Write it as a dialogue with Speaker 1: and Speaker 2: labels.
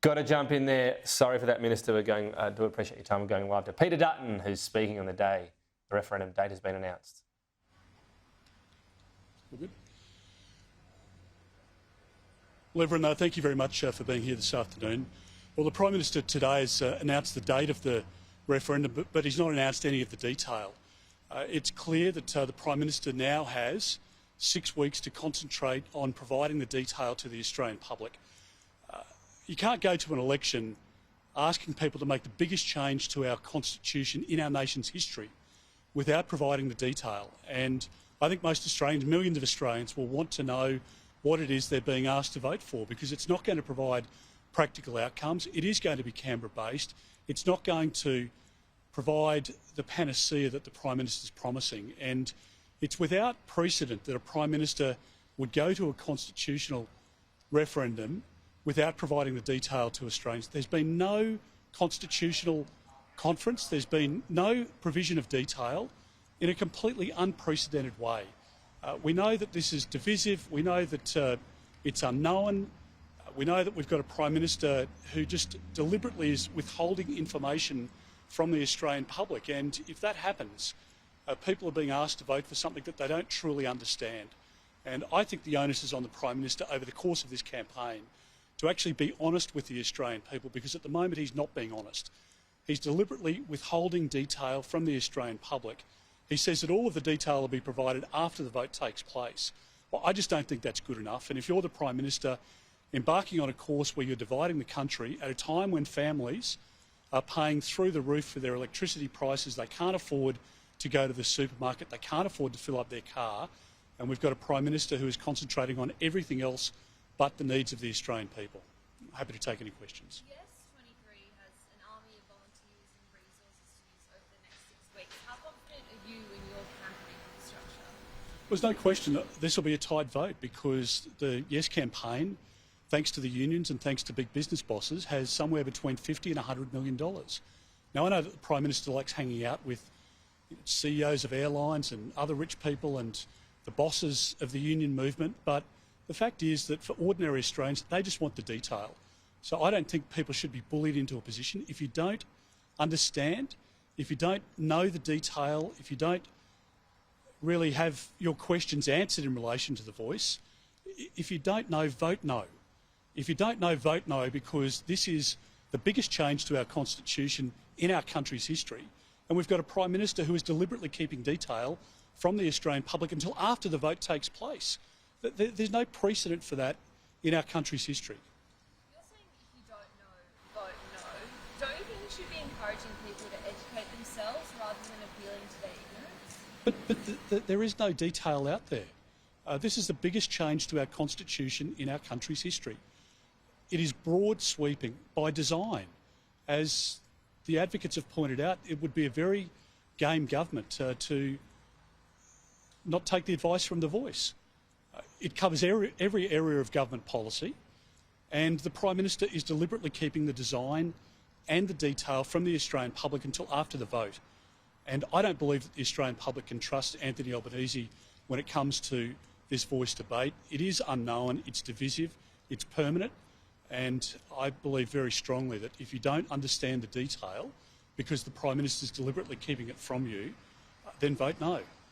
Speaker 1: Got to jump in there. Sorry for that, Minister. We're going. Do appreciate your time. We're going live to Peter Dutton, who's speaking on the day the referendum date has been announced.
Speaker 2: All good. Well, everyone, thank you very much for being here this afternoon. Well, the Prime Minister today has announced the date of the referendum, but he's not announced any of the detail. It's clear that the Prime Minister now has 6 weeks to concentrate on providing the detail to the Australian public. You can't go to an election asking people to make the biggest change to our constitution in our nation's history without providing the detail. And I think most Australians, millions of Australians, will want to know what it is they're being asked to vote for, because it's not going to provide practical outcomes. It is going to be Canberra-based. It's not going to provide the panacea that the Prime Minister is promising. And it's without precedent that a Prime Minister would go to a constitutional referendum without providing the detail to Australians. There's been no constitutional conference. There's been no provision of detail in a completely unprecedented way. We know that this is divisive. We know that it's unknown. We know that we've got a Prime Minister who just deliberately is withholding information from the Australian public. And if that happens, people are being asked to vote for something that they don't truly understand. And I think the onus is on the Prime Minister over the course of this campaign to actually be honest with the Australian people, because at the moment he's not being honest. He's deliberately withholding detail from the Australian public. He says that all of the detail will be provided after the vote takes place. Well, I just don't think that's good enough. And if you're the Prime Minister embarking on a course where you're dividing the country at a time when families are paying through the roof for their electricity prices, they can't afford to go to the supermarket, they can't afford to fill up their car, and we've got a Prime Minister who is concentrating on everything else but the needs of the Australian people. I'm happy to take any questions.
Speaker 3: Yes, 23 has an army of volunteers and resources to use over the next 6 weeks. How confident are you in your campaign infrastructure?
Speaker 2: There's no question that this will be a tight vote, because the Yes campaign, thanks to the unions and thanks to big business bosses, has somewhere between $50 and $100 million. Now, I know that the Prime Minister likes hanging out with CEOs of airlines and other rich people and the bosses of the union movement, but the fact is that for ordinary Australians, they just want the detail. So I don't think people should be bullied into a position. If you don't understand, if you don't know the detail, if you don't really have your questions answered in relation to the voice, if you don't know, vote no. If you don't know, vote no, because this is the biggest change to our constitution in our country's history. And we've got a Prime Minister who is deliberately keeping detail from the Australian public until after the vote takes place. There's no precedent for that in our country's history.
Speaker 3: You're saying if you don't know, vote no. Don't you think you should be encouraging people to educate themselves rather than appealing to their ignorance?
Speaker 2: But there is no detail out there. This is the biggest change to our constitution in our country's history. It is broad sweeping by design. As the advocates have pointed out, it would be a very game government to not take the advice from the voice. It covers every area of government policy, and the Prime Minister is deliberately keeping the design and the detail from the Australian public until after the vote. And I don't believe that the Australian public can trust Anthony Albanese when it comes to this voice debate. It is unknown, it's divisive, it's permanent, and I believe very strongly that if you don't understand the detail, because the Prime Minister is deliberately keeping it from you, then vote no.